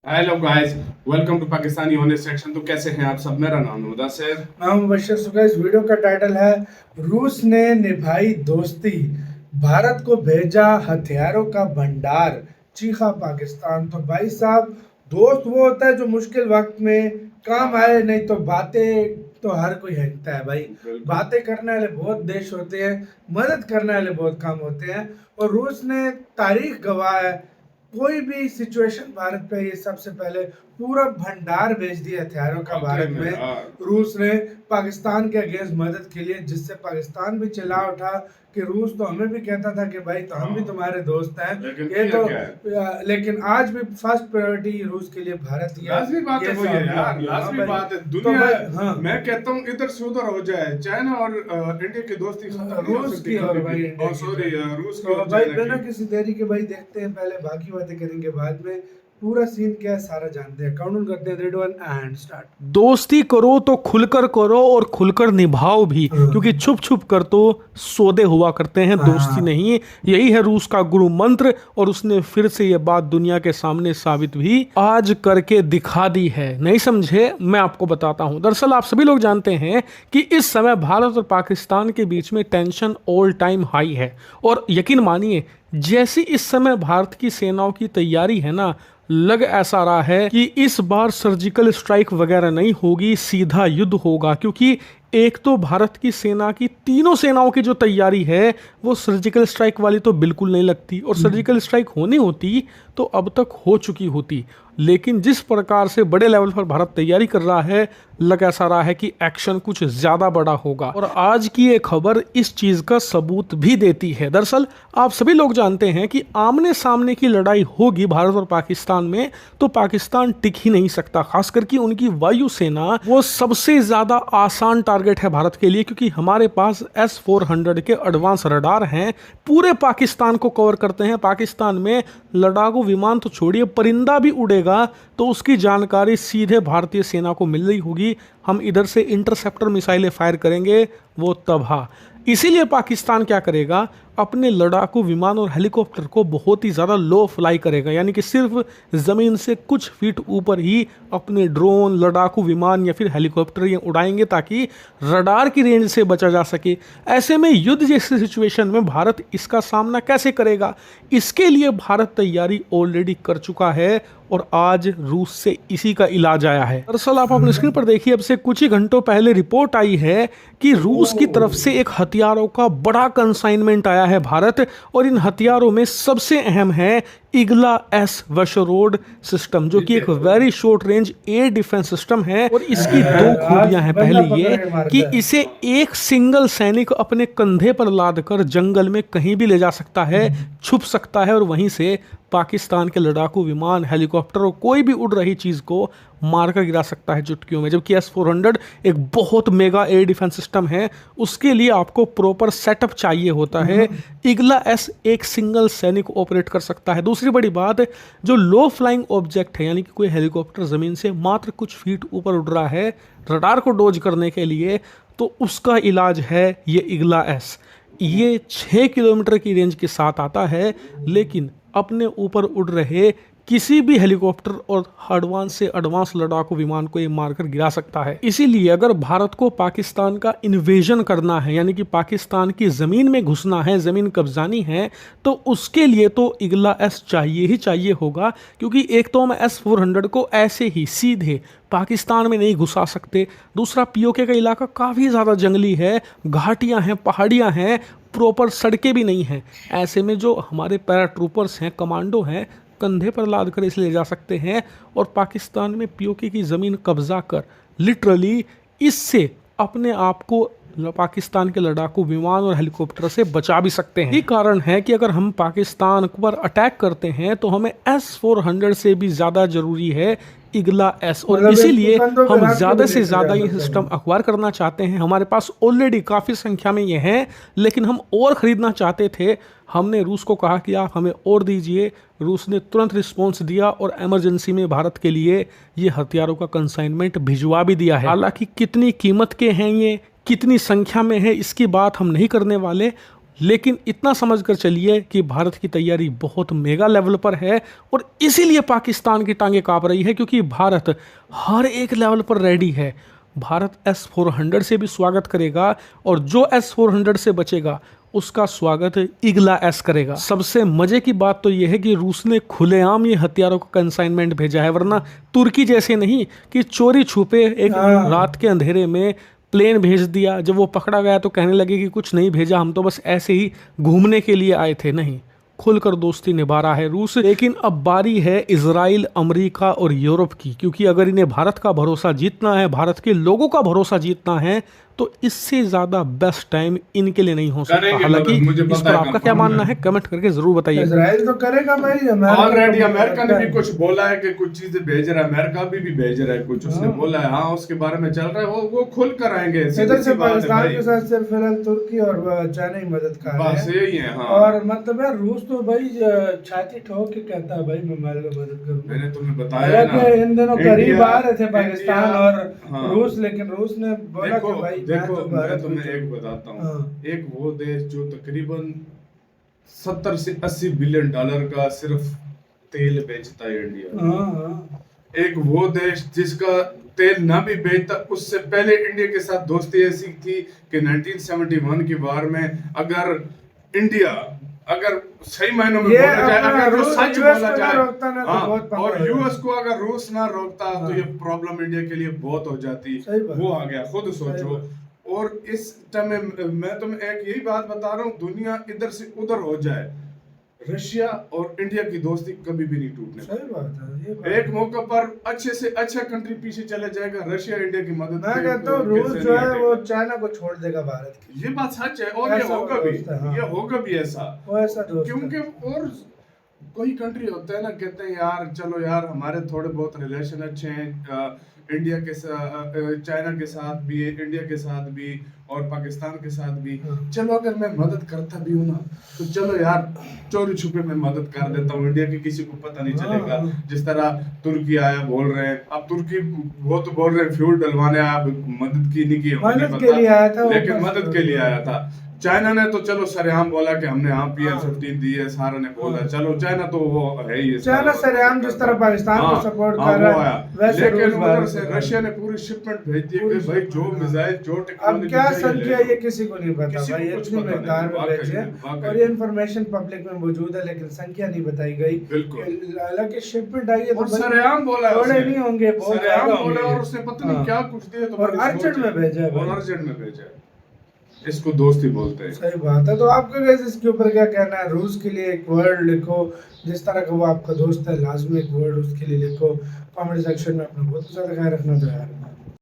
Hello guys, welcome to Pakistani honest section. तो कैसे हैं आप सब? मेरा नाम है मुदस्सिर। मैं हूं मुबशर। सुगा। इस वीडियो का टाइटल है रूस ने निभाई दोस्ती, भारत को भेजा हथियारों का भंडार, चीखा पाकिस्तान। तो भाई साहब, दोस्त वो होता है जो मुश्किल वक्त में काम आए, नहीं तो बातें तो हर कोई हटता है भाई। बिल्कुल। बातें करने वाले बहुत देश होते हैं, मदद करने वाले बहुत कम होते हैं। और रूस ने तारीख गवाह है, कोई भी सिचुएशन भारत पे ये सबसे पहले पूरा भंडार भेज दिया हथियारों का भारत में। रूस ने पाकिस्तान के अगेंस्ट मदद के लिए, जिससे पाकिस्तान भी चिल्ला उठा कि रूस तो हमें भी कहता था कि भाई तो हम भी तुम्हारे दोस्त हैं। ये तो लेकिन आज भी फर्स्ट प्रायोरिटी रूस के लिए भारत ही है। लाजमी बात है वो ये यार, लाजमी बात है। दुनिया मैं कहता हूँ इधर से उधर हो जाए, चाइना और इंडिया की दोस्ती रूस की और भाई सॉरी रूस की तो और भाई चाइना बिना की। किसी देरी के भाई देखते हैं, पहले बाकी बातें करेंगे बाद में। पूरा सीन क्या है सारा जानते हैं। काउंट करते हैं, 3 2 1 एंड स्टार्ट। दोस्ती करो तो खुलकर करो और खुलकर निभाओ भी, क्योंकि छुप छुप कर तो सौदे हुआ करते हैं, दोस्ती नहीं। यही है रूस का गुरु मंत्र, और उसने फिर से ये बात दुनिया के सामने साबित भी आज करके दिखा दी है। नहीं समझे? मैं आपको बताता हूं। दरअसल आप सभी लोग जानते हैं कि इस समय भारत और पाकिस्तान के बीच में टेंशन ऑल टाइम हाई है। और यकीन मानिए, जैसी इस समय भारत की सेनाओं की तैयारी है ना, लग ऐसा रहा है कि इस बार सर्जिकल स्ट्राइक वगैरह नहीं होगी, सीधा युद्ध होगा। क्योंकि एक तो भारत की सेना की, तीनों सेनाओं की जो तैयारी है वो सर्जिकल स्ट्राइक वाली तो बिल्कुल नहीं लगती, और सर्जिकल स्ट्राइक होनी होती तो अब तक हो चुकी होती। लेकिन जिस प्रकार से बड़े लेवल पर भारत तैयारी कर रहा है, लग ऐसा रहा है कि एक्शन कुछ ज़्यादा बड़ा होगा। और आज की ये खबर इस चीज़ का सबूत भी देती है। दरअसल आप सभी लोग जानते हैं कि आमने सामने की लड़ाई होगी भारत और पाकिस्तान में, तो पाकिस्तान टिक ही नहीं सकता। खासकर कि उनकी वायुसेना वो सबसे ज़्यादा आसान टारगेट है भारत के लिए, क्योंकि हमारे पास S-400 के एडवांस रडार हैं, पूरे पाकिस्तान को कवर करते हैं। पाकिस्तान में लड़ाकू विमान तो छोड़िए, परिंदा भी उड़ेगा तो उसकी जानकारी सीधे भारतीय सेना को मिल रही होगी। हम इधर से इंटरसेप्टर मिसाइलें फायर करेंगे, वो तबाह। इसीलिए पाकिस्तान क्या करेगा, अपने लड़ाकू विमान और हेलीकॉप्टर को बहुत ही ज़्यादा लो फ्लाई करेगा, यानी कि सिर्फ ज़मीन से कुछ फीट ऊपर ही अपने ड्रोन, लड़ाकू विमान या फिर हेलीकॉप्टर ये उड़ाएंगे, ताकि रडार की रेंज से बचा जा सके। ऐसे में युद्ध जैसी सिचुएशन में भारत इसका सामना कैसे करेगा? इसके लिए भारत तैयारी ऑलरेडी कर चुका है, और आज रूस से इसी का इलाज आया है। दरअसल आप अपने स्क्रीन पर देखिए, अब से कुछ ही घंटों पहले रिपोर्ट आई है कि रूस की तरफ से एक हथियारों का बड़ा कंसाइनमेंट आया है भारत, और इन हथियारों में सबसे अहम है इग्ला एस वर्शोरोड सिस्टम, जो कि एक very short range air defence system है। और इसकी दो खूबियां हैं। पहले ये कि इसे एक सिंगल सैनिक अपने कंधे पर लाद कर जंगल में कहीं भी ले जा सकता है, छुप सकता है, और वहीं से पाकिस्तान के लड़ाकू विमान, हेलीकॉप्टर और कोई भी उड़ रही चीज़ को मारकर गिरा सकता है चुटकियों में। जबकि S-400 एक बहुत मेगा एयर डिफेंस सिस्टम है, उसके लिए आपको प्रॉपर सेटअप चाहिए होता है। इग्ला एस एक सिंगल सैनिक ऑपरेट कर सकता है। दूसरी बड़ी बात, जो लो फ्लाइंग ऑब्जेक्ट है, यानी कि कोई हेलीकॉप्टर ज़मीन से मात्र कुछ फीट ऊपर उड़ रहा है रडार को डोज करने के लिए, तो उसका इलाज है ये इग्ला एस। ये 6 किलोमीटर की रेंज के साथ आता है, लेकिन अपने ऊपर उड़ रहे किसी भी हेलीकॉप्टर और एडवांस से एडवांस लड़ाकू विमान को ये मारकर गिरा सकता है। इसीलिए अगर भारत को पाकिस्तान का इन्वेजन करना है, यानी कि पाकिस्तान की ज़मीन में घुसना है, ज़मीन कब्जानी है, तो उसके लिए तो इग्ला एस चाहिए ही चाहिए होगा। क्योंकि एक तो हम S-400 को ऐसे ही सीधे पाकिस्तान में नहीं घुसा सकते। दूसरा, POK का इलाका काफ़ी ज़्यादा जंगली है, घाटियाँ हैं, पहाड़ियाँ हैं, प्रॉपर सड़कें भी नहीं हैं। ऐसे में जो हमारे पैराट्रूपर्स हैं, कमांडो हैं, कंधे पर लाद कर इसे ले जा सकते हैं, और पाकिस्तान में POK की ज़मीन कब्जा कर लिटरली इससे अपने आप को पाकिस्तान के लड़ाकू विमान और हेलीकॉप्टर से बचा भी सकते हैं। यही कारण है कि अगर हम पाकिस्तान पर अटैक करते हैं तो हमें S-400 से भी ज़्यादा ज़रूरी है इग्ला एस, और इसीलिए हम ज़्यादा से ज़्यादा ये सिस्टम अक्वायर करना चाहते हैं। हमारे पास ऑलरेडी काफ़ी संख्या में ये हैं, लेकिन हम और ख़रीदना चाहते थे। हमने रूस को कहा कि आप हमें और दीजिए। रूस ने तुरंत रिस्पॉन्स दिया और इमरजेंसी में भारत के लिए ये हथियारों का कंसाइनमेंट भिजवा भी दिया है। हालांकि कितनी कीमत के हैं ये, कितनी संख्या में है, इसकी बात हम नहीं करने वाले। लेकिन इतना समझ कर चलिए कि भारत की तैयारी बहुत मेगा लेवल पर है और इसीलिए पाकिस्तान की टांगें कांप रही है, क्योंकि भारत हर एक लेवल पर रेडी है। भारत S-400 से भी स्वागत करेगा और जो S-400 से बचेगा उसका स्वागत इगला एस करेगा। सबसे मजे की बात तो यह है कि रूस ने खुलेआम ये हथियारों का कंसाइनमेंट भेजा है, वरना तुर्की जैसे नहीं कि चोरी छुपे एक रात के अंधेरे में प्लेन भेज दिया, जब वो पकड़ा गया तो कहने लगे कि कुछ नहीं भेजा, हम तो बस ऐसे ही घूमने के लिए आए थे। नहीं, खुलकर दोस्ती निभा रहा है रूस। लेकिन अब बारी है इजराइल, अमेरिका और यूरोप की, क्योंकि अगर इन्हें भारत का भरोसा जीतना है, भारत के लोगों का भरोसा जीतना है, तो इससे ज्यादा बेस्ट टाइम इनके लिए नहीं हो सकता। हालांकि इस पर आपका क्या मानना है, कमेंट करके जरूर बताइए। इजराइल तो करेगा भाई, ऑलरेडी अमेरिका ने भी कुछ बोला है कि कुछ चीजें भेज रहा है, अमेरिका भी भेज रहा है कुछ, उसने बोला है, हाँ उसके बारे में चल रहा है, वो खुल कर आएंगे। इधर से पाकिस्तान के साथ सिर्फ फिलहाल तुर्की और चाइना ही मदद कर रहे हैं, बस यही है। हाँ, और मतलब यार रूस तो भाई छाती ठोक के कहता है भाई मैं मदद करूंगा। मैंने तुम्हें बताया ना, इन दिनों करीब आ रहे थे पाकिस्तान और रूस, लेकिन रूस ने बोला कि भाई देखो मैं तुम्हें एक बताता हूँ, एक वो देश जो तकरीबन 70 से 80 बिलियन डॉलर का सिर्फ तेल बेचता है इंडिया, एक वो देश जिसका तेल ना भी बेचता, उससे पहले इंडिया के साथ दोस्ती ऐसी थी कि 1971 की वार में अगर इंडिया अगर सही मायनों में बोला जाए, अगर जो सच बोला जाए, और यूएस को अगर रूस ना रोकता तो ये प्रॉब्लम इंडिया के लिए बहुत हो जाती। वो आ गया, खुद सोचो। और इस टाइम में मैं तुम्हें एक यही बात बता रहा हूँ, दुनिया इधर से उधर हो जाए, रशिया और इंडिया की दोस्ती कभी भी नहीं टूटने। सही बात है। एक मौके पर अच्छे से अच्छा कंट्री पीछे चले जाएगा, रशिया इंडिया की मदद। मैं कहता हूँ रूस जो है वो चाइना को छोड़ देगा भारत की, ये बात सच है, और ये होगा भी, ये होगा भी ऐसा, क्योंकि और कोई कंट्री होता है ना, कहते हैं यार चलो यार हमारे थोड़े बहुत रिलेशन अच्छे हैं इंडिया के साथ, चाइना के साथ भी, इंडिया के साथ भी और पाकिस्तान के साथ भी, चलो अगर मैं मदद करता भी हूँ ना तो चलो यार चोरी छुपे मैं मदद कर देता हूँ, इंडिया की किसी को पता नहीं चलेगा। जिस तरह तुर्की आया बोल रहे हैं, अब तुर्की वो तो बोल रहे हैं फ्यूल डलवाने आया, मदद की नहीं की, मदद के लिए आया था, लेकिन मदद के लिए आया था। चाइना ने तो चलो सरेआम बोला कि हमने यहाँ PL-15 दी है, सारा ने बोला, चलो चाइना तो वो है ही, चाइना सरेआम जिस तरह पाकिस्तान को सपोर्ट कर रहा है, वैसे लेकिन उधर से रशिया ने पूरी शिपमेंट भेज दी कि भाई जो मिसाइल जो अब क्या संख्या ये किसी को नहीं पता भाई, इतनी मिकदार में भेजे और ये इन्फॉर्मेशन पब्लिक में मौजूद है, लेकिन संख्या नहीं बताई गई। हालांकि शिपमेंट आई है तो सरेआम बोला, थोड़े नहीं होंगे, बहुत ज्यादा होंगे, और उसने पता नहीं क्या कुछ दिया, तो अर्जेंट में भेजा है, अर्जेंट में भेजा है। इसको दोस्ती बोलते हैं। सही बात है। तो आपका गाइस इसके ऊपर क्या कहना है? रूस के लिए एक वर्ड लिखो, जिस तरह का वो आपका दोस्त है, लाजमी एक वर्ड उसके लिए लिखो। कमेंट सेक्शन में अपना बहुत ज़्यादा ख्याल रखना। तो यार